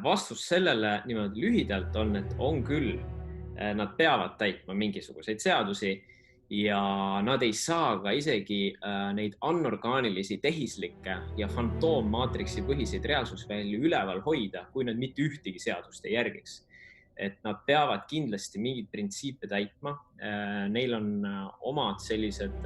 Vastus sellele niimoodi lühidalt on, et on küll. Nad peavad täitma mingisuguseid seadusi ja nad ei saa ka isegi neid anorgaanilisi tehislikke ja fantoommaatriksi põhiseid reaalsusvälju üleval hoida, kui nad mitte ühtegi seadust ei järgiks. Et nad peavad kindlasti mingid printsiipe täitma. Neil on omad sellised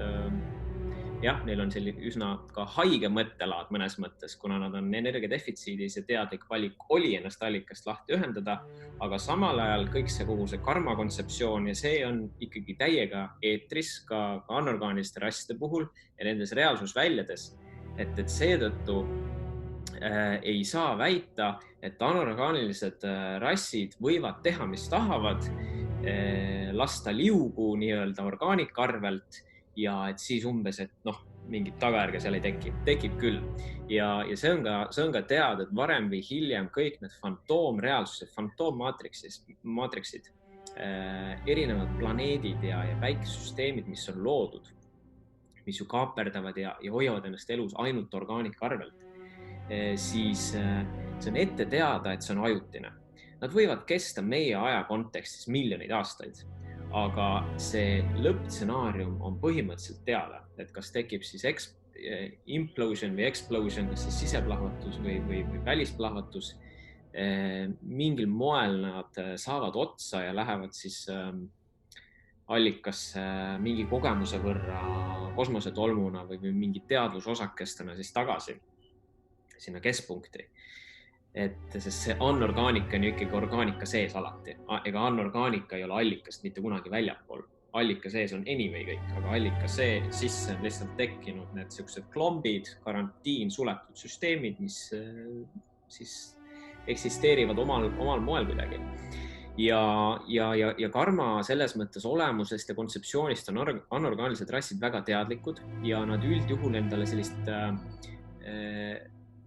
jah, neil on selline üsna ka haige mõttelaad mõnes mõttes, kuna nad on energiadefitsiidis ja teadlik valik oli ennast allikast lahti ühendada, aga samal ajal kõik see kogu see karma kontseptsioon ja see on ikkagi täiega eetris ka anorgaaniliste rasside puhul ja nendes reaalsusväljades, et seetõttu ei saa väita, et anorgaanilised rassid võivad teha, mis tahavad, lasta liugu nii-öelda orgaanika arvelt ja et siis umbes, et mingit tagajärge seal ei tekib küll. Ja see on ka teada, et varem või hiljem kõik need fantoomreaalsused, fantoommaatriksid, erinevad planeedid ja päikesüsteemid, mis on loodud, mis ju kaaperdavad ja hoiavad ennast elus ainult orgaanika arvelt, siis see on ette teada, et see on ajutine. Nad võivad kesta meie aja kontekstis miljoneid aastaid. Aga see lõppstsenaarium on põhimõtteliselt teada, et kas tekib siis implosion või explosion, kas siis siseplahvatus või välisplahvatus. Mingil moel nad saavad otsa ja lähevad siis allikasse mingi kogemuse võrra kosmosetolmuna või mingi teadvusosakestena siis tagasi sinna keskpunkti. Sest see anorgaanika on ju ikkagi orgaanika sees alati. Ega anorgaanika ei ole allikast mitte kunagi väljapool. Allika sees on anyway kõik, aga allika sisse on lihtsalt tekkinud need sellised klombid, karantiin, suletud süsteemid, mis siis eksisteerivad omal moel kuidagi. Ja karma selles mõttes olemusest ja kontseptsioonist on anorgaanilised rassid väga teadlikud ja nad üldjuhul endale sellist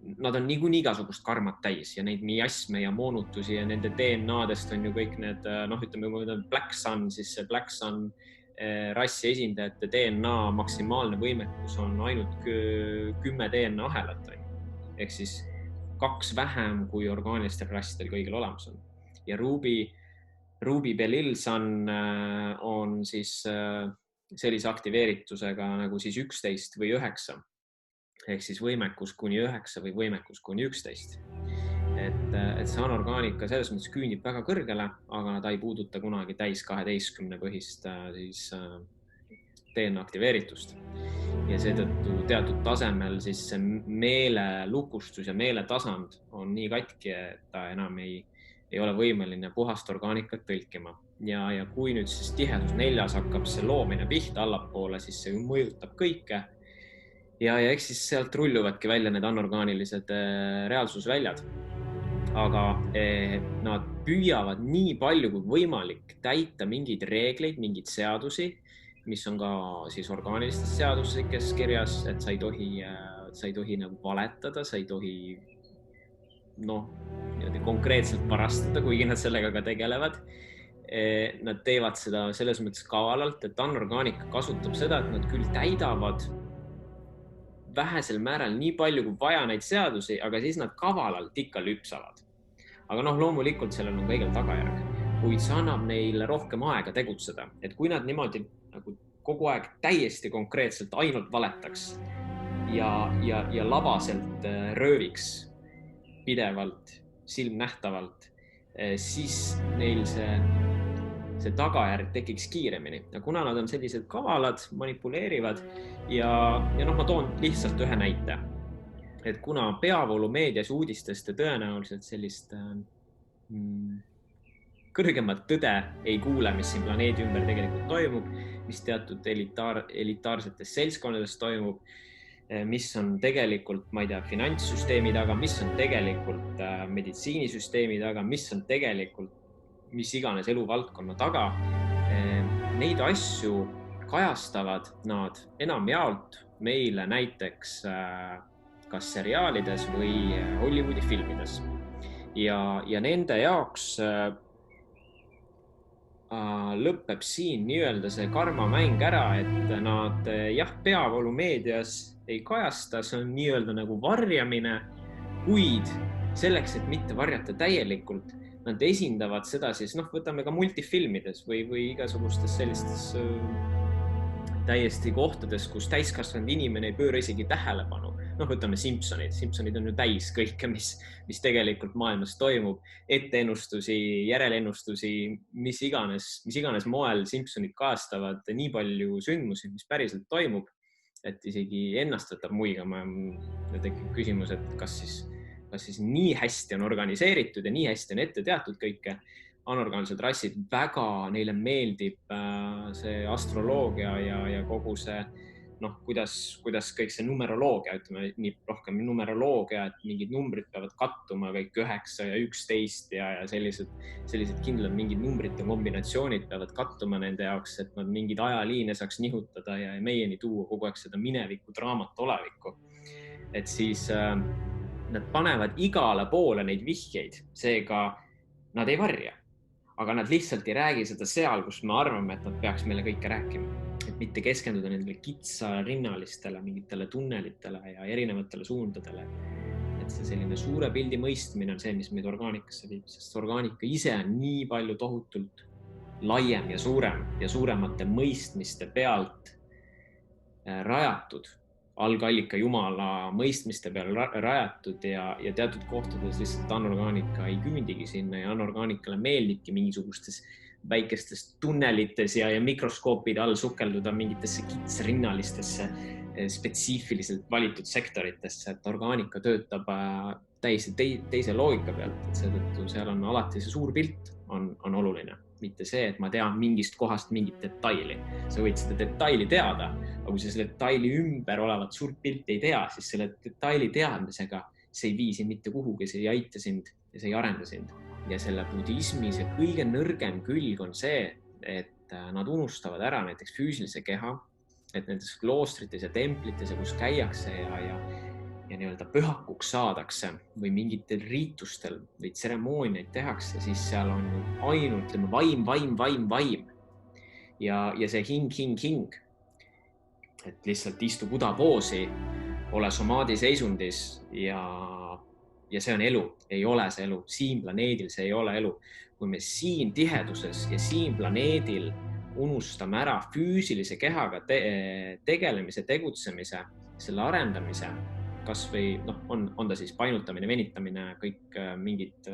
nad on niikuinii igasugust karmat täis ja neid miasme ja moonutusi ja nende DNA-dest on ju kõik need, ütleme, Black Sun, siis see Black Sun rassi esindajate DNA maksimaalne võimekus on ainult 10 DNA ahelat. Ehk siis 2 vähem kui orgaanilistel rassidel kõigil olemas on. Ja Ruby Belil Sun on siis sellise aktiveeritusega nagu siis 11 või 9. Ehk siis võimekus kuni 9 või võimekus kuni 11. Et see anorgaanika selles mõttes küünib väga kõrgele, aga ta ei puuduta kunagi täis 12 põhist siis DNA aktiveeritust. Ja seetõttu teatud tasemel siis see meelelukustus ja meeletasand on nii katki, et ta enam ei ole võimeline puhast orgaanikat tõlkima. Ja kui nüüd siis tihedus 4 hakkab see loomine pihta allapoole, siis see mõjutab kõike. Ja eks siis sealt rulluvadki välja need anorgaanilised reaalsusväljad. Aga nad püüavad nii palju kui võimalik täita mingeid reegleid, mingeid seadusi, mis on ka siis orgaanilistes seaduslikes kirjas, et sa ei tohi nagu valetada, sa ei tohi konkreetselt parastada, kuigi nad sellega ka tegelevad. Nad teevad seda selles mõttes kavalalt, et anorgaanika kasutab seda, et nad küll täidavad vähesel määral nii palju kui vaja neid seadusi, aga siis nad kavalalt ikka lüpsavad. Aga loomulikult sellel on kõigil tagajärg, kuid see annab neile rohkem aega tegutseda. Et kui nad niimoodi nagu kogu aeg täiesti konkreetselt ainult valetaks ja labaselt rööviks pidevalt, silmnähtavalt, siis neil see tagajärg tekiks kiiremini. Ja kuna nad on sellised kavalad, manipuleerivad ja ma toon lihtsalt ühe näite. Et kuna peavoolumeedias uudistest ja tõenäoliselt sellist kõrgemat tõde ei kuule, mis siin planeedi ümber tegelikult toimub, mis teatud elitaarsetes seltskondades toimub, mis on tegelikult, ma ei tea, finantssüsteemi taga, mis on tegelikult meditsiinisüsteemi taga, mis on tegelikult mis iganes eluvaldkonna taga. Neid asju kajastavad nad enamjaolt meile näiteks kas seriaalides või Hollywoodi filmides. Ja nende jaoks lõpeb siin nii-öelda see karmamäng ära, et nad peavoolumeedias ei kajasta, see on nii-öelda nagu varjamine, kuid selleks, et mitte varjata täielikult, nad esindavad seda siis, võtame ka multifilmides või igasugustes sellistes täiesti kohtades, kus täiskasvanud inimene ei pööra isegi tähelepanu. Võtame Simpsonid. Simpsonid on ju täis kõike, mis tegelikult maailmas toimub. Etteennustusi, järelennustusi, mis iganes moel Simpsonid kajastavad nii palju sündmusi, mis päriselt toimub, et isegi ennast võtab muigama. Ja tekib küsimus, et kas siis nii hästi on organiseeritud ja nii hästi on ette teatud kõike. Anorgaanilised rassid, väga neile meeldib see astroloogia ja kogu see, kuidas kõik see numeroloogia, ütleme nii rohkem numeroloogia, et mingid numbrid peavad kattuma kõik 9 ja 11 ja sellised kindlad mingid numbrite kombinatsioonid peavad kattuma nende jaoks, et nad mingid ajaliine saaks nihutada ja meieni tuua kogu aeg seda minevikku, draamat, olevikku. Et siis nad panevad igale poole neid vihjeid, seega nad ei varja. Aga nad lihtsalt ei räägi seda seal, kus me arvame, et nad peaks meile kõike rääkima. Et mitte keskenduda nendele kitsarinnalistele, mingitele tunnelitele ja erinevatele suundadele. Et see selline suure pildi mõistmine on see, mis meid orgaanikasse viib, sest orgaanika ise on nii palju tohutult laiem ja suuremate mõistmiste pealt rajatud, algallika jumala mõistmiste peal rajatud ja teatud kohtades lihtsalt anorgaanika ei kündigi sinna ja anorgaanikale meeldibki mingisugustes väikestes tunnelites ja mikroskoopide all sukelduda mingitesse kitsarinnalistesse spetsiifiliselt valitud sektoritesse, et orgaanika töötab täiesti teise loogika pealt, et seetõttu seal on alati see suur pilt on oluline. Mitte see, et ma tean mingist kohast mingit detaili. Sa võid seda detaili teada, aga kui sa selle detaili ümber olevat suurt pilti ei tea, siis selle detaili teadmisega see ei vii sind mitte kuhugi, see ei aita sind ja see ei arenda sind. Ja selle budismi see kõige nõrgem külg on see, et nad unustavad ära näiteks füüsilise keha, et nendes kloostrites ja templites, kus käiakse ja nii-öelda pühakuks saadakse või mingitel riitustel või tseremooniaid tehakse, siis seal on ainult vaim. Ja see hing. Et lihtsalt istu Buddha poosi, ole somaadi seisundis ja see on elu. Ei ole see elu. Siin planeedil see ei ole elu. Kui me siin tiheduses ja siin planeedil unustame ära füüsilise kehaga tegelemise, tegutsemise, selle arendamise, kas või on ta siis painutamine, venitamine, kõik mingid,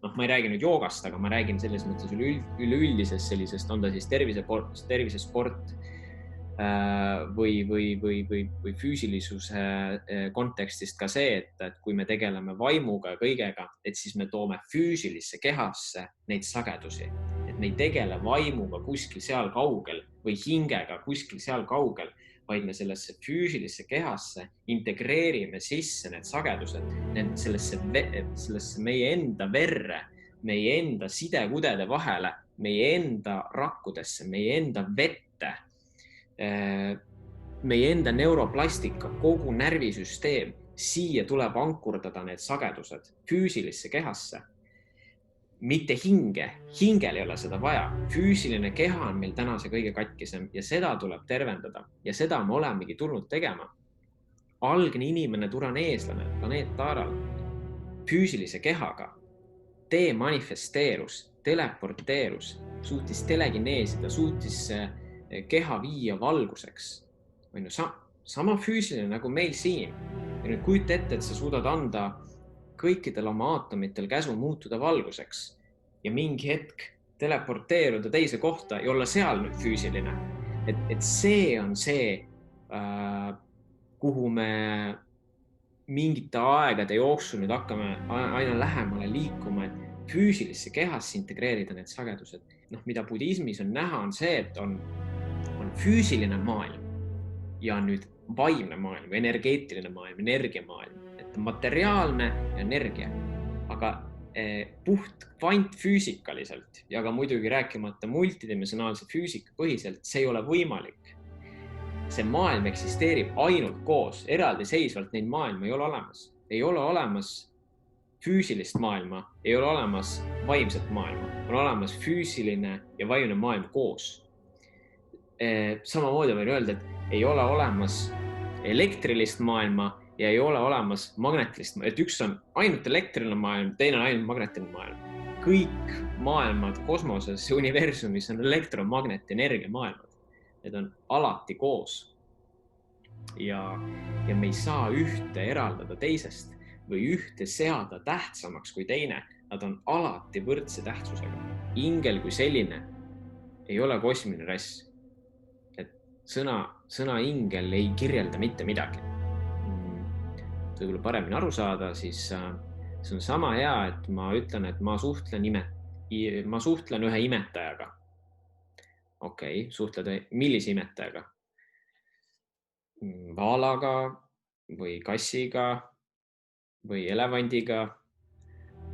ma ei räägi nüüd joogast, aga ma räägin selles mõttes üleüldisest sellisest, on ta siis tervisesport või füüsilisuse kontekstist ka see, et kui me tegeleme vaimuga ja kõigega, et siis me toome füüsilisse kehasse neid sagedusi, et me ei tegele vaimuga kuskil seal kaugel või hingega kuskil seal kaugel, vaid me sellesse füüsilisse kehasse integreerime sisse need sagedused, sellesse meie enda verre, meie enda sidekudede vahele, meie enda rakkudesse, meie enda vette, meie enda neuroplastika, kogu närvisüsteem. Siia tuleb ankurdada need sagedused füüsilisse kehasse. Mitte hinge. Hingel ei ole seda vaja. Füüsiline keha on meil täna see kõige katkisem ja seda tuleb tervendada ja seda me olemegi tulnud tegema. Algne inimene, turane eeslane, planeet Taaral, füüsilise kehaga demanifesteerus, teleporteerus, suutis telekineesida, suutis keha viia valguseks. Sama füüsiline nagu meil siin. Ja nüüd kujuta ette, et sa suudad anda kõikidel oma aatomitel käsu muutuda valguseks ja mingi hetk teleporteeruda teise kohta ja olla seal nüüd füüsiline. Et see on see, kuhu me mingite aegade jooksul nüüd hakkame aina lähemale liikuma, et füüsilisse kehasse integreerida need sagedused. Mida budismis on näha, on see, et on füüsiline maailm ja nüüd vaimne maailm, energeetiline maailm, energiamaailm. Materiaalne ja energia, aga puht kvantfüüsikaliselt ja ka muidugi rääkimata multidimensionaalse füüsika põhiselt, see ei ole võimalik. See maailm eksisteerib ainult koos, eraldiseisvalt neid maailma ei ole olemas. Ei ole olemas füüsilist maailma, ei ole olemas vaimset maailma, on olemas füüsiline ja vaimne maailm koos. Samamoodi võin öelda, et ei ole olemas elektrilist maailma ja ei ole olemas magnetilist, et üks on ainult elektriline maailm, teine on ainult magnetiline maailm. Kõik maailmad kosmoses ja universumis on elektromagnetienergia maailmad. Need on alati koos. Ja me ei saa ühte eraldada teisest või ühte seada tähtsamaks kui teine. Nad on alati võrdse tähtsusega. Ingel kui selline ei ole kosmiline rass. Et sõna ingel ei kirjelda mitte midagi. Kui paremini aru saada, siis see on sama hea, et ma ütlen, et ma suhtlen ühe imetajaga. Okei, suhtled millise imetajaga? Vaalaga või kassiga või elevandiga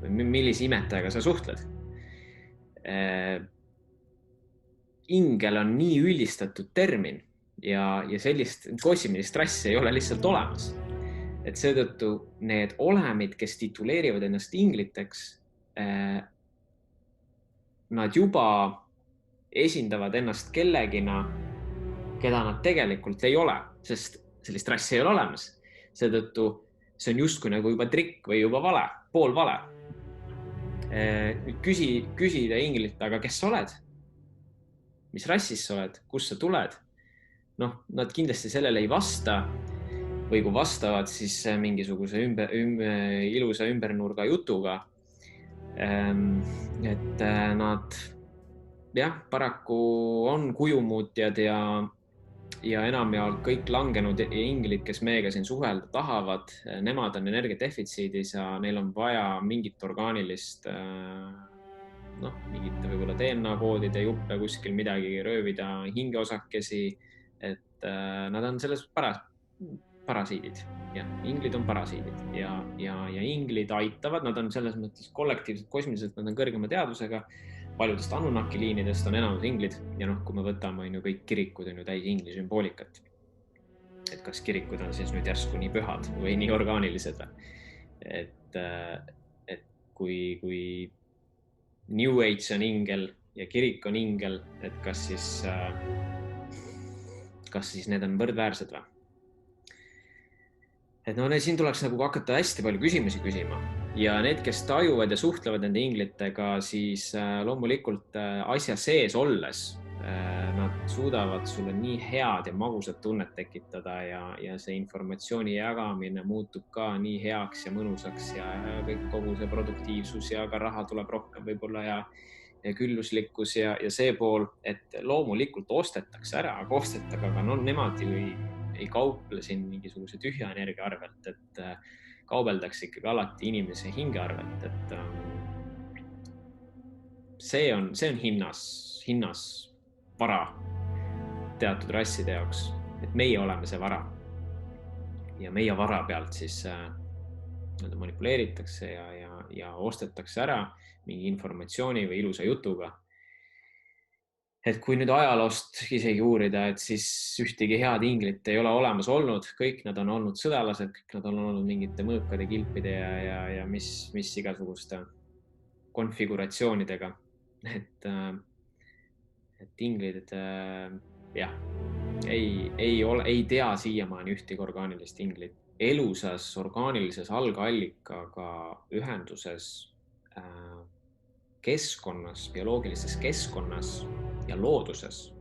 või millise imetajaga sa suhtled? Ingel on nii üldistatud termin ja sellist kosmilist rassi ei ole lihtsalt olemas. Et seetõttu need olemid, kes tituleerivad ennast ingliteks, nad juba esindavad ennast kellegina, keda nad tegelikult ei ole, sest sellist rassi ei ole olemas. Seetõttu see on justkui nagu juba trikk või juba vale, pool vale. Küsida inglilt, aga kes sa oled? Mis rassis sa oled? Kust sa tuled? Nad kindlasti sellele ei vasta või kui vastavad, siis mingisuguse ilusa ümbernurga jutuga. Et nad paraku on kujumuutjad ja enamjaolt kõik langenud inglid, kes meiega siin suhelda tahavad, nemad on energiadefitsiidis ja neil on vaja mingit orgaanilist, mingit võib-olla DNA-koodide juppe kuskil midagi röövida, hingeosakesi, et nad on selles parasiidid. Ja, inglid on parasiidid ja inglid aitavad, nad on selles mõttes kollektiivselt, kosmiliselt, nad on kõrgema teadvusega. Paljudest Anunnaki liinidest on enamus inglid ja kui me võtame kõik kirikud on ju täis ingli sümboolikat. Et kas kirikud on siis nüüd järsku nii pühad või nii orgaanilised. Et kui New Age on ingel ja kirik on ingel, et kas siis need on võrdväärsed või? Et siin tuleks nagu hakata hästi palju küsimusi küsima ja need, kes tajuvad ja suhtlevad nende inglitega, siis loomulikult asja sees olles nad suudavad sulle nii head ja magusat tunnet tekitada ja see informatsiooni jagamine muutub ka nii heaks ja mõnusaks ja kogu see produktiivsus ja ka raha tuleb rohkem võib-olla ja külluslikkus ja see pool, et loomulikult ostetakse ära, aga ostetakse, aga nemad ju ei kauple siin mingisuguse tühja energia arvelt, et kaubeldakse ikkagi alati inimese hinge arvelt, et see on hinnas vara teatud rasside jaoks, et meie oleme see vara ja meie vara pealt siis manipuleeritakse ja ostetakse ära mingi informatsiooni või ilusa jutuga. Et kui nüüd ajaloost isegi uurida, et siis ühtegi head inglit ei ole olemas olnud, kõik nad on olnud sõdalased, kõik nad on olnud mingite mõõkade, kilpide ja mis igasuguste konfiguratsioonidega. Et inglid ei tea siiamaani ühtegi orgaanilist inglit. Elusas orgaanilises algallikaga ühenduses keskkonnas, bioloogilises keskkonnas ja looduses,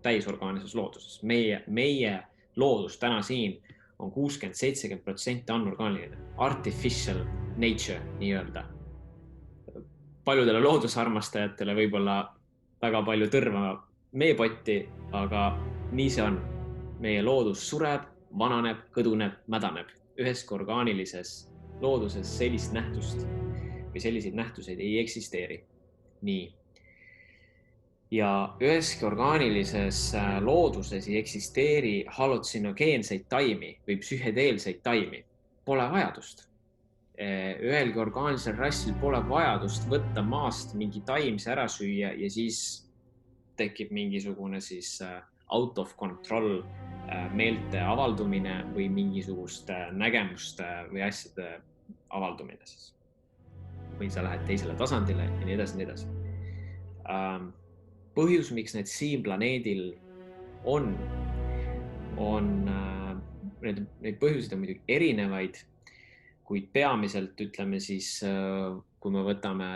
täisorgaanilises looduses. Meie loodus täna siin on 60-70% anorgaaniline, artificial nature nii-öelda. Paljudele loodusarmastajatele võib-olla väga palju tõrva meepotti, aga nii see on. Meie loodus sureb, vananeb, kõduneb, mädaneb. Üheski orgaanilises looduses sellist nähtust või selliseid nähtuseid ei eksisteeri. Nii. Ja üheski orgaanilises looduses ei eksisteeri halotsinogeenseid taimi või psühhedeelseid taimi. Pole vajadust. Ühelgi orgaanilisel rassil pole vajadust võtta maast mingi taimse ära süüa ja siis tekib mingisugune siis out of control meelte avaldumine või mingisuguste nägemuste või asjade avaldumine siis. Või sa lähed teisele tasandile ja nii edasi, nii edasi. Põhjus, miks need siin planeedil on neid põhjuseid on muidugi erinevaid, kuid peamiselt ütleme siis, kui me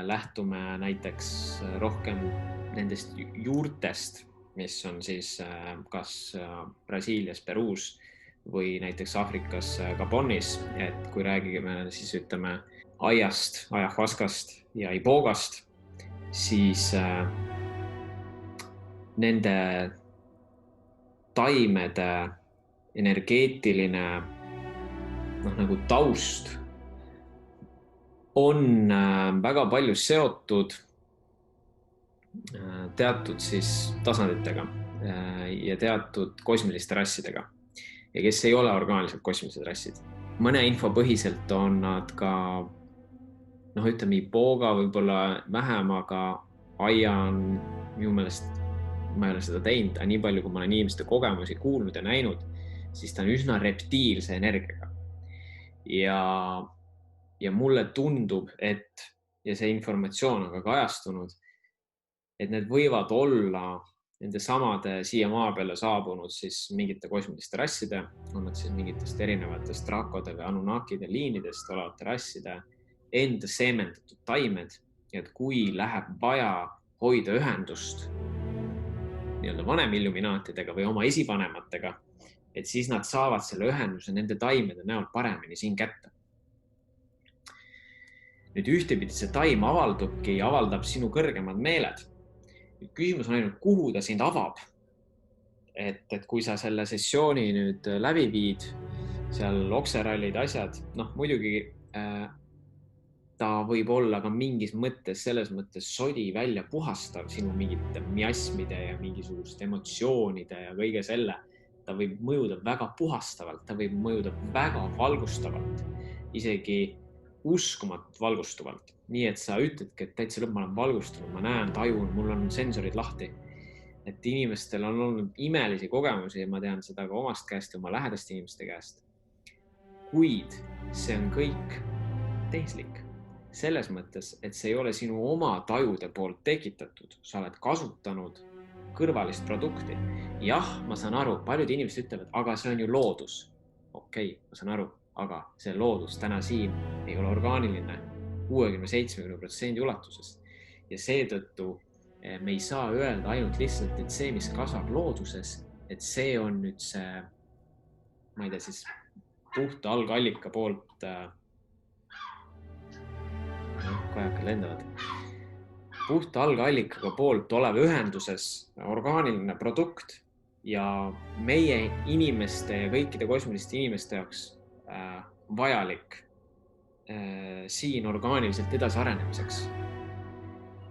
lähtume näiteks rohkem nendest juurtest, mis on siis kas Brasiilias, Peruus või näiteks Aafrikas Gabonis, et kui räägime siis ütleme aiast, ajahuaskast ja ibogast, siis nende taimede energeetiline nagu taust on väga palju seotud teatud siis tasanditega ja teatud kosmiliste rassidega ja kes ei ole orgaaniliselt kosmilised rassid. Mõne info põhiselt on nad ka ütleme iboga võib-olla vähem, aga aia on minu meelest, ma ei ole seda teinud, aga nii palju, kui ma olen inimeste kogemusi kuulnud ja näinud, siis ta on üsna reptiilse energiaga. Ja mulle tundub, ja see informatsioon on ka kajastunud, et need võivad olla nende samade siia maa peale saabunud siis mingite kosmiliste rasside, on nad siis mingitest erinevatest drakode või anunnakide liinidest olevate rasside enda seemendatud taimed, et kui läheb vaja hoida ühendust nii-öelda vanem illuminaatidega või oma esivanematega, et siis nad saavad selle ühenduse nende taimede näol paremini siin kätte. Nüüd ühtepidi see taim avaldab sinu kõrgemad meeled. Nüüd küsimus on ainult, kuhu ta sind avab. Et kui sa selle sessiooni nüüd läbi viid, seal okserallid, asjad, muidugi ta võib olla ka mingis mõttes, selles mõttes sodi välja puhastav sinu mingite miasmide ja mingisuguste emotsioonide ja kõige selle. Ta võib mõjuda väga puhastavalt, ta võib mõjuda väga valgustavalt, isegi uskumatult valgustavalt. Nii et sa ütledki, et täitsa lõpp, ma olen valgustunud, ma näen, tajun, mul on sensorid lahti. Et inimestel on olnud imelisi kogemusi ja ma tean seda ka omast käest ja oma lähedaste inimeste käest. Kuid see on kõik tehislik. Selles mõttes, et see ei ole sinu oma tajude poolt tekitatud. Sa oled kasutanud kõrvalist produkti. Jah, ma saan aru, paljud inimesed ütlevad, aga see on ju loodus. Okei, ma saan aru, aga see loodus täna siin ei ole orgaaniline 60-70% ulatuses. Ja seetõttu me ei saa öelda ainult lihtsalt, et see, mis kasvab looduses, et see on nüüd see, ma ei tea siis, puhta algallika poolt kajakad lendavad. Puhta algallikaga poolt olev ühenduses orgaaniline produkt ja meie inimeste ja kõikide kosmiliste inimeste jaoks vajalik siin orgaaniliselt edasi arenemiseks.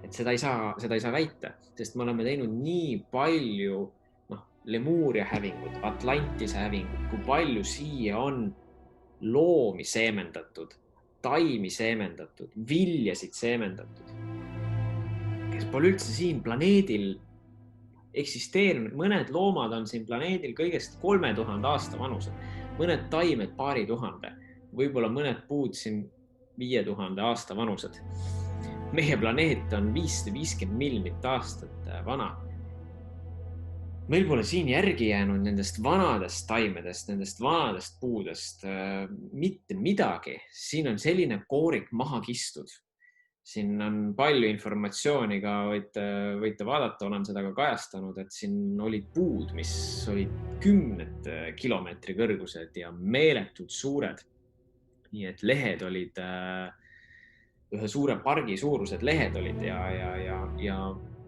Et seda ei saa väita, sest me oleme teinud nii palju Lemuuria hävingut, Atlantise hävingut, kui palju siia on loomi seemendatud, taimi seemendatud, viljasid seemendatud, kes pole üldse siin planeedil eksisteerinud. Mõned loomad on siin planeedil kõigest 3000 aasta vanused, mõned taimed paari tuhande, võib-olla mõned puud siin 5000 aasta vanused. Meie planeet on 550 miljonit aastat vana. Meil pole siin järgi jäänud nendest vanadest taimedest, nendest vanadest puudest mitte midagi. Siin on selline koorik maha kistud. Siin on palju informatsiooni ka, võite vaadata, olen seda ka kajastanud, et siin olid puud, mis olid 10 kilomeetri kõrgused ja meeletult suured. Nii et lehed olid ühe suure pargi suurused lehed olid ja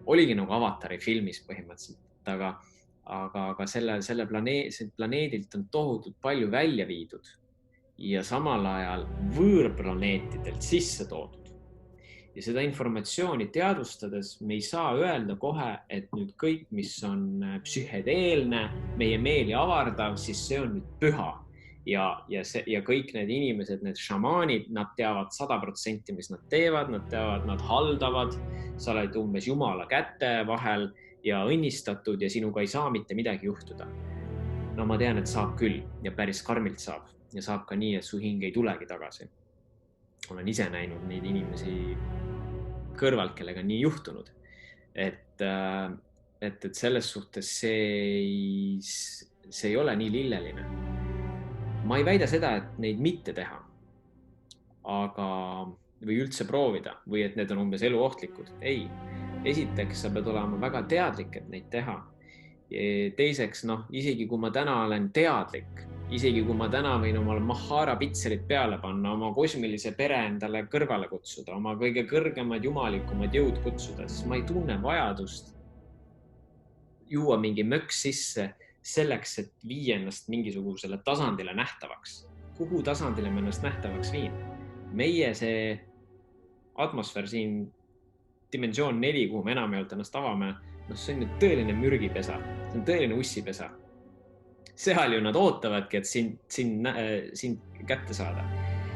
oligi nagu Avatari filmis põhimõtteliselt, aga selle planeedilt on tohutult palju välja viidud ja samal ajal võõrplaneetidelt sisse toodud. Ja seda informatsiooni teadvustades me ei saa öelda kohe, et nüüd kõik, mis on psühhedeelne, meie meeli avardav, siis see on nüüd püha. Ja kõik need inimesed, need šamaanid, nad teavad 100%, mis nad teevad, nad teavad, nad haldavad, sa oled umbes Jumala käte vahel ja õnnistatud ja sinuga ei saa mitte midagi juhtuda. No ma tean, et saab küll ja päris karmilt saab ja saab ka nii, et su hing ei tulegi tagasi. Olen ise näinud neid inimesi kõrvalt, kellega nii juhtunud. Et selles suhtes see ei ole nii lilleline. ma ei väida seda, et neid mitte teha, aga või üldse proovida või et need on umbes eluohtlikud. Ei, esiteks sa pead olema väga teadlik, et neid teha. Teiseks, isegi kui ma täna olen teadlik, isegi kui ma täna võin omale Mahara pitserit peale panna, oma kosmilise pere endale kõrvale kutsuda, oma kõige kõrgemad jumalikumad jõud kutsuda, siis ma ei tunne vajadust juua mingi möks sisse selleks, et viia ennast mingisugusele tasandile nähtavaks. Kuhu tasandile me ennast nähtavaks viin? Meie see atmosfäär siin, dimensioon 4, kuhu me enamjaolt ennast avame, see on tõeline mürgipesa, see on tõeline ussipesa. Seal ju nad ootavadki, et sind kätte saada.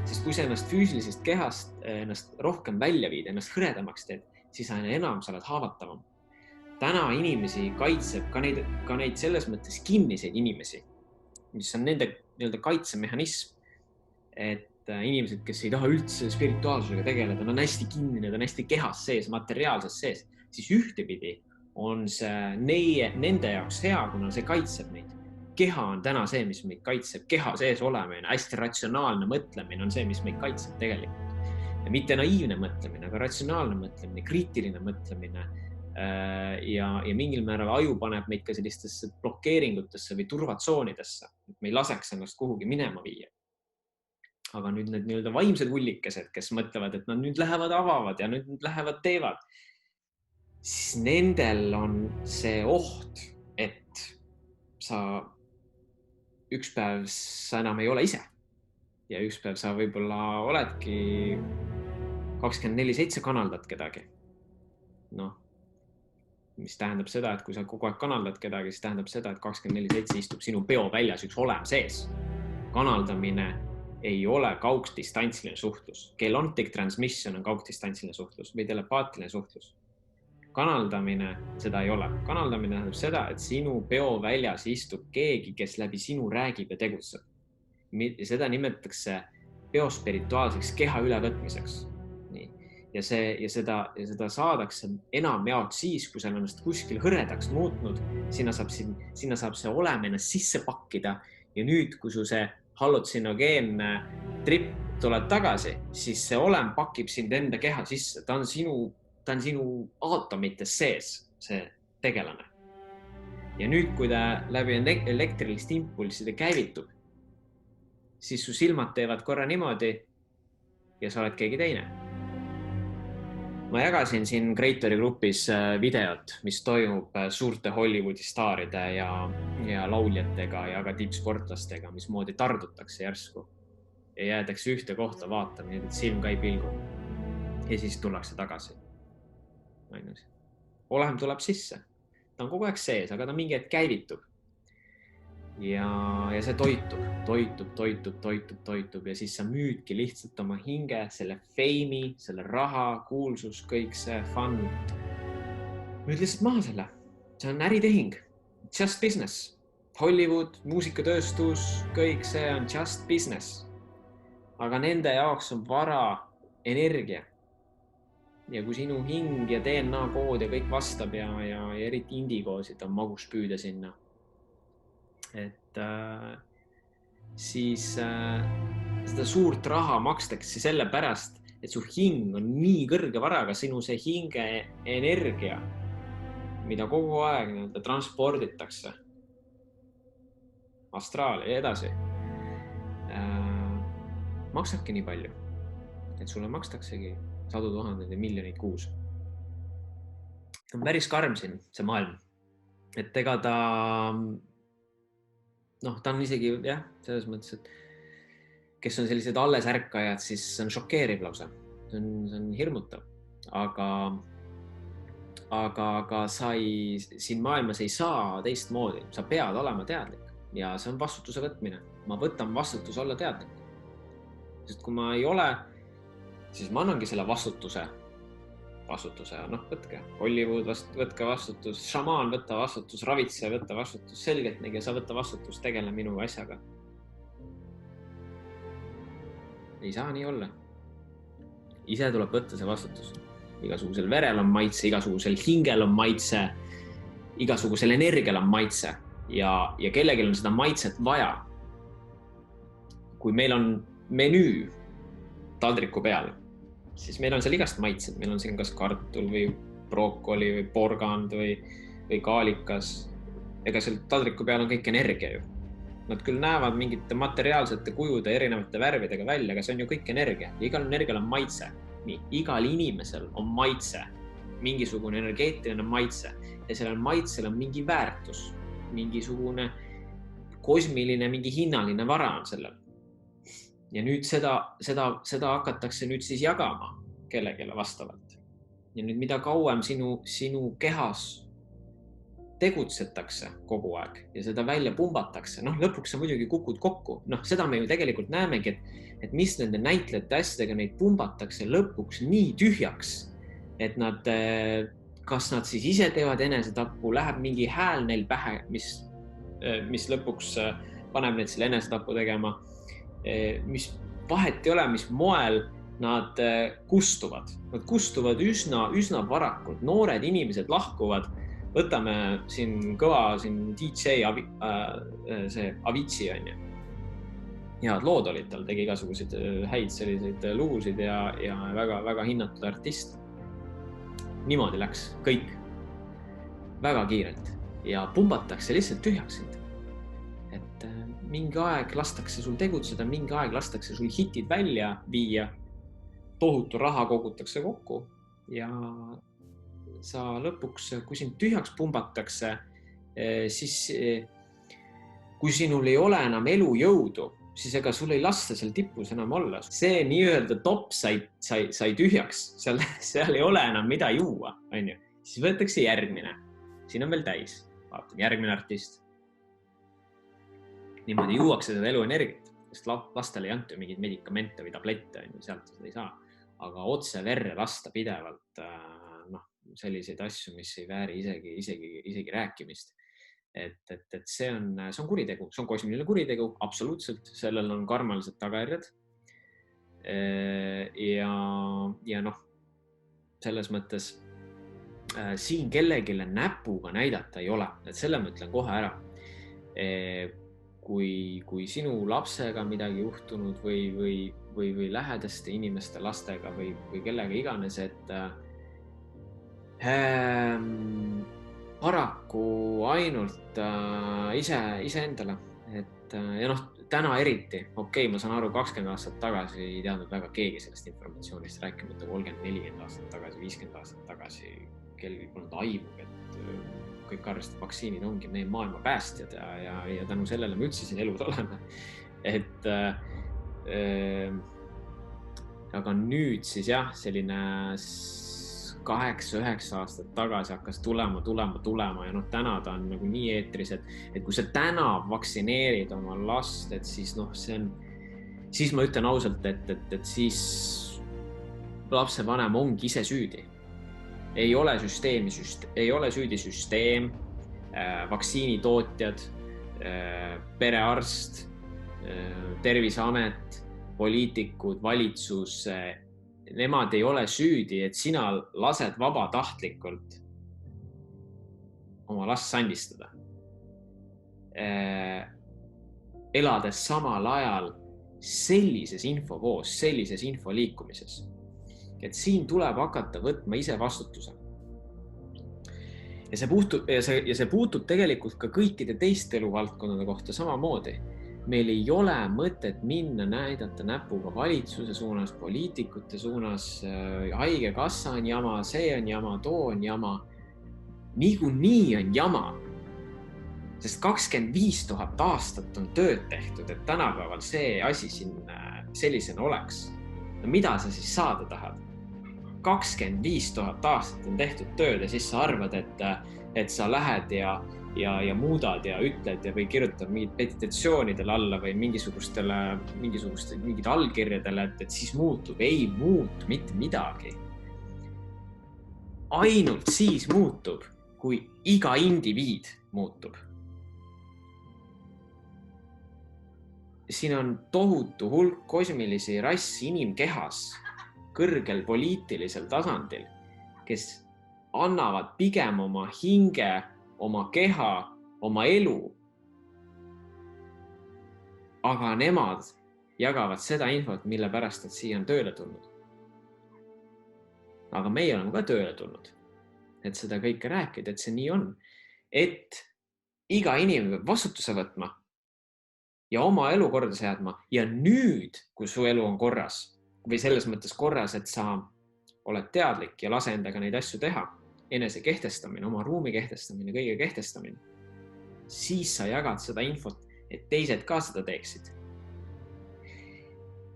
Sest kui sa ennast füüsilisest kehast ennast rohkem välja viid, ennast hõredamaks teed, siis aina enam sa oled haavatavam. Täna inimesi kaitseb ka neid selles mõttes kinniseid inimesi, mis on nende kaitsemehhanism, et inimesed, kes ei taha üldse spirituaalsusega tegeleda, on hästi kinni, need on hästi kehas sees, materiaalses sees, siis ühtepidi on see nende jaoks hea, kuna see kaitseb neid. Keha on täna see, mis meid kaitseb. Keha sees olemine, hästi ratsionaalne mõtlemine on see, mis meid kaitseb tegelikult. Ja mitte naiivne mõtlemine, aga ratsionaalne mõtlemine, kriitiline mõtlemine ja mingil määral aju paneb meid ka sellistesse blokeeringutesse või turvatsoonidesse, et me ei laseks ennast kuhugi minema viia. Aga nüüd need vaimsed hullikesed, kes mõtlevad, et nad nüüd lähevad avavad ja nüüd lähevad teevad, siis nendel on see oht, et sa üks päev sa enam ei ole ise ja üks päev sa võib-olla oledki 24/7 kanaldad kedagi. Mis tähendab seda, et kui sa kogu aeg kanaldad kedagi, siis tähendab seda, et 24/7 istub sinu peo väljas üks olem sees. Kanaldamine ei ole kaugdistantsiline suhtlus. Kelontic transmission on kaugdistantsiline suhtlus või telepaatiline suhtlus. Kanaldamine seda ei ole. Kanaldamine tähendab seda, et sinu peo väljas istub keegi, kes läbi sinu räägib ja tegutseb. Seda nimetatakse biospirituaalseks keha ülevõtmiseks. Nii. Ja seda saadakse enam jaoks siis, kui sa ennast kuskil hõredaks muutnud, sinna saab see olem ennast sisse pakkida ja nüüd, kui su see hallutsinogeenne trip tuleb tagasi, siis see olem pakib sind enda keha sisse. Ta on sinu aatomites sees, see tegelane. Ja nüüd, kui ta läbi elektrilist impulside käivitub, siis su silmad teevad korra niimoodi ja sa oled keegi teine. Ma jagasin siin Creatori grupis videot, mis toimub suurte Hollywoodi staaride ja lauljatega ja ka tippsportlastega, mismoodi tardutakse järsku ja jäädakse ühte kohta vaatama, nii et silm ka ei pilgu. Ja siis tullakse tagasi. Olem tuleb sisse. Ta on kogu aeg sees, aga ta mingi hetk käivitub. Ja see toitub ja siis sa müüdki lihtsalt oma hinge, selle feimi, selle raha, kuulsus, kõik see fun. Müüd lihtsalt maha selle. See on äritehing. Just business. Hollywood, muusikatööstus, kõik see on just business. Aga nende jaoks on vara energia. Ja kui sinu hing ja DNA kood ja kõik vastab ja eriti indigoosid on magus püüda sinna, et siis seda suurt raha makstakse selle pärast, et su hing on nii kõrge varaga, sinu see hinge energia, mida kogu aeg transporditakse astraali ja edasi, maksabki nii palju, et sulle makstaksegi 100 000 ja miljoneid kuus. On päris karm siin see maailm. Et ega ta on isegi, selles mõttes, et kes on sellised alles ärkajad, siis see on šokeeriv lausa. See on hirmutav. Aga siin maailmas ei saa teistmoodi. Sa pead olema teadlik ja see on vastutuse võtmine. Ma võtan vastutuse olla teadlik. Sest kui ma ei ole, siis ma annangi selle vastutuse, võtke Hollywood, võtke vastutus, šamaan, võtta vastutus, ravitse, võtta vastutus, selgelt negi, sa võtta vastutus, tegele minu asjaga. Ei saa nii olla. Ise tuleb võtta see vastutus. Igasugusel verel on maitse, igasugusel hingel on maitse, igasugusel energial on maitse ja kellelgi on seda maitset vaja. kui meil on menüü taldriku peal, siis meil on seal igast maitsed, meil on siin kas kartul või brookoli või porgand või kaalikas. Ega seal taldriku peal on kõik energia ju. Nad küll näevad mingite materiaalsete kujude erinevate värvidega välja, aga see on ju kõik energia. Igal energial on maitse. Nii, igal inimesel on maitse, mingisugune energeetiline maitse ja sellel maitsel on mingi väärtus, mingisugune kosmiline, mingi hinnaline vara on sellel. Ja nüüd seda hakatakse nüüd siis jagama kellelegi vastavalt. Ja nüüd mida kauem sinu kehas tegutsetakse kogu aeg ja seda välja pumbatakse, lõpuks sa muidugi kukud kokku. Seda me ju tegelikult näemegi, et mis nende näitlejate asjadega neid pumbatakse lõpuks nii tühjaks, et kas nad siis ise teevad enesetapu, läheb mingi hääl neil pähe, mis lõpuks paneb neid selle enesetapu tegema, mis vahet ei ole, mis moel nad kustuvad. Nad kustuvad üsna varakult. Noored inimesed lahkuvad. Võtame siin kõva DJ see Avicii on ju. Head lood olid, tal tegi igasuguseid häid selliseid lugusid ja väga hinnatud artist. Niimoodi läks kõik väga kiirelt ja pumbatakse lihtsalt tühjaks. Et mingi aeg lastakse sul tegutseda, mingi aeg lastakse sul hitid välja viia, tohutu raha kogutakse kokku ja sa lõpuks, kui sind tühjaks pumbatakse, siis kui sinul ei ole enam elujõudu, siis ega sul ei lasta seal tipus enam olla. See nii-öelda top sai tühjaks, seal ei ole enam mida juua, on ju. Siis võetakse järgmine. Siin on veel täis. Vaatan, järgmine artist. Niimoodi juuakse seda eluenergiat, sest lastel ei antu mingid medikamente või tablette, on ju, sealt seda ei saa. Aga otse verre lasta pidevalt selliseid asju, mis ei vääri isegi rääkimist. Et see on kuritegu, see on kosmiline kuritegu, absoluutselt, sellel on karmalised tagajärjed. Ja selles mõttes siin kellegile näpuga näidata ei ole, et selle ma ütlen kohe ära. Kui sinu lapsega midagi juhtunud või lähedaste inimeste lastega või kellega iganes, et paraku ainult ise endale. Ja täna eriti, ma saan aru, 20 aastat tagasi ei teadnud väga keegi sellest informatsioonist, rääkimata 30-40 aastat tagasi, 50 aastat tagasi, kellelgi polnud aimu, et kõik arvestavad, vaktsiinid ongi meie maailma päästjad ja tänu sellele me üldse siin elus oleme. Aga nüüd siis jah, selline 8-9 aastat tagasi hakkas tulema ja täna ta on nagu nii eetris, et kui sa täna vaktsineerid oma last, et siis siis ma ütlen ausalt, et siis lapsevanem ongi ise süüdi. Ei ole süüdi süsteem, vaktsiinitootjad, perearst, terviseamet, poliitikud, valitsus, nemad ei ole süüdi, et sina lased vabatahtlikult oma last sandistada. Elades samal ajal sellises infovoos, sellises infoliikumises. Et siin tuleb hakata võtma ise vastutuse. Ja see puutub tegelikult ka kõikide teiste eluvaldkondade kohta samamoodi. Meil ei ole mõtet minna näidata näpuga valitsuse suunas, poliitikute suunas, haigekassa on jama, see on jama, too on jama. Niikuinii on jama, sest 25 000 aastat on tööd tehtud, et tänapäeval see asi siin sellisena oleks. No mida sa siis saada tahad? 25 000 aastat on tehtud tööd ja siis sa arvad, et sa lähed ja muudad ja ütled või kirjutad mingid petitatsioonidele alla või mingid allkirjadele, et siis muutub. Ei muutu mitte midagi. Ainult siis muutub, kui iga indiviid muutub. Siin on tohutu hulk kosmilisi rassi inimkehas kõrgel poliitilisel tasandil, kes annavad pigem oma hinge, oma keha, oma elu. Aga nemad jagavad seda infot, mille pärast, et siia on tööle tulnud. Aga meie oleme ka tööle tulnud, et seda kõike rääkida, et see nii on. Et iga inimene peab vastutuse võtma ja oma elu korda seadma. Ja nüüd, kui su elu on korras või selles mõttes korras, et sa oled teadlik ja lase endaga neid asju teha, enese kehtestamine, oma ruumi kehtestamine, kõige kehtestamine, siis sa jagad seda infot, et teised ka seda teeksid.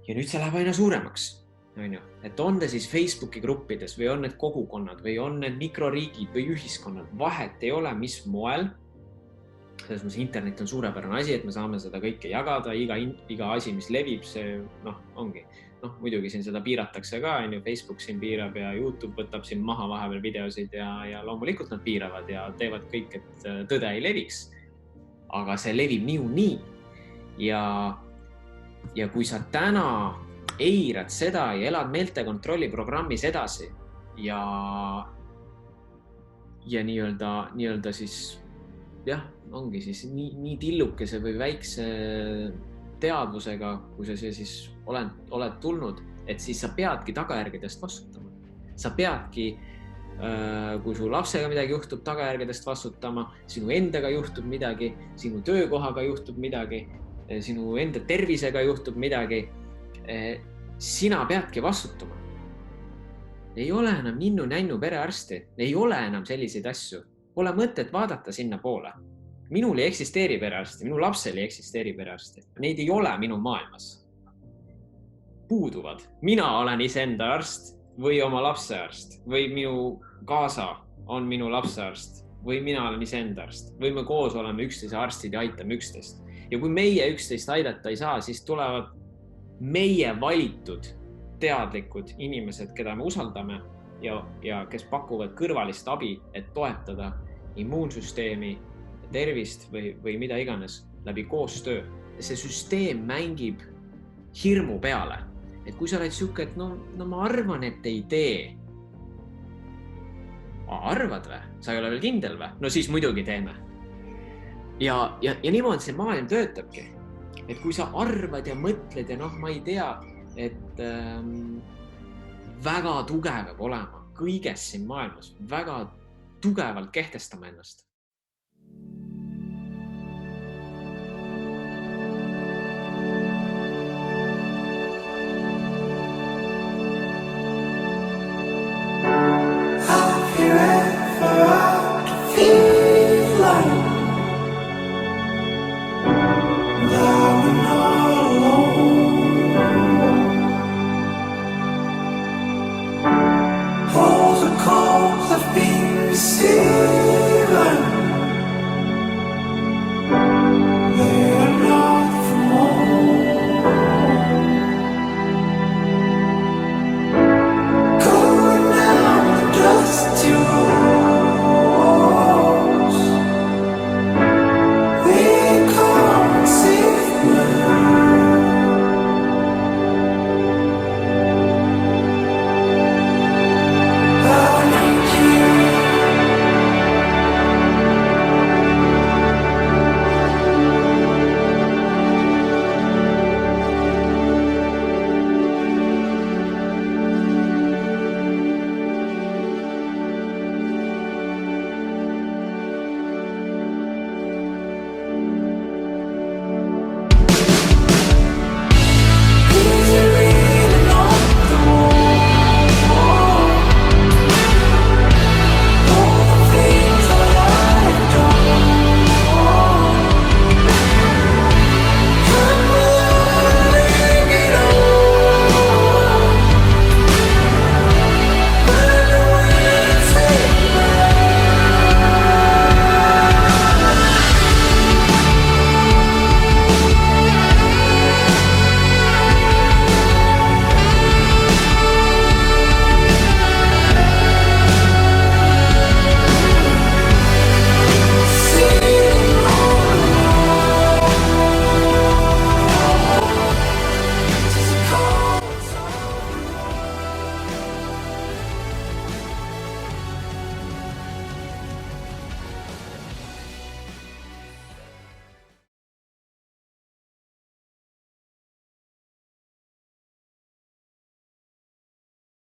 Ja nüüd see läheb aina suuremaks. Et on ta siis Facebooki gruppides või on need kogukonnad või on need mikroriigid või ühiskonnad, vahet ei ole, mis moel. Selles mõttes internet on suurepärane asi, et me saame seda kõike jagada, iga asi, mis levib, see ongi. Muidugi siin seda piiratakse ka, Facebook siin piirab ja YouTube võtab siin maha vahepeal videosid ja loomulikult nad piiravad ja teevad kõik, et tõde ei leviks. Aga see levib nii. Ja kui sa täna eirad seda ja elad meeltekontrolli programmis edasi ja nii-öelda siis, ongi siis nii tillukese või väikse teadvusega, kui sa siis oled tulnud, et siis sa peadki tagajärgedest vastutama. Sa peadki, kui su lapsega midagi juhtub, tagajärgedest vastutama, sinu endaga juhtub midagi, sinu töökohaga juhtub midagi, sinu enda tervisega juhtub midagi, sina peadki vastutama. Ei ole enam ninnu-nännu perearsti, ei ole enam selliseid asju. Pole mõtet vaadata sinna poole. Minul ei eksisteeri perearsti, minu lapsel ei eksisteeri perearsti. Neid ei ole minu maailmas. Puuduvad. Mina olen iseenda arst või oma lapse arst või minu kaasa on minu lapse arst või mina olen iseenda arst või me koos oleme üksteise arstid ja aitame üksteist. Ja kui meie üksteist aidata ei saa, siis tulevad meie valitud teadlikud inimesed, keda me usaldame ja kes pakuvad kõrvalist abi, et toetada immuunsüsteemi, tervist või mida iganes läbi koostöö. See süsteem mängib hirmu peale. Et kui sa oled siuke, et no ma arvan, et ei tee. Arvad või? Sa ei ole veel kindel või? No siis muidugi teeme. Ja niimoodi see maailm töötabki. Et kui sa arvad ja mõtled ja ma ei tea, et väga tugev peab olema kõiges siin maailmas, väga tugevalt kehtestama ennast. All the calls have been received.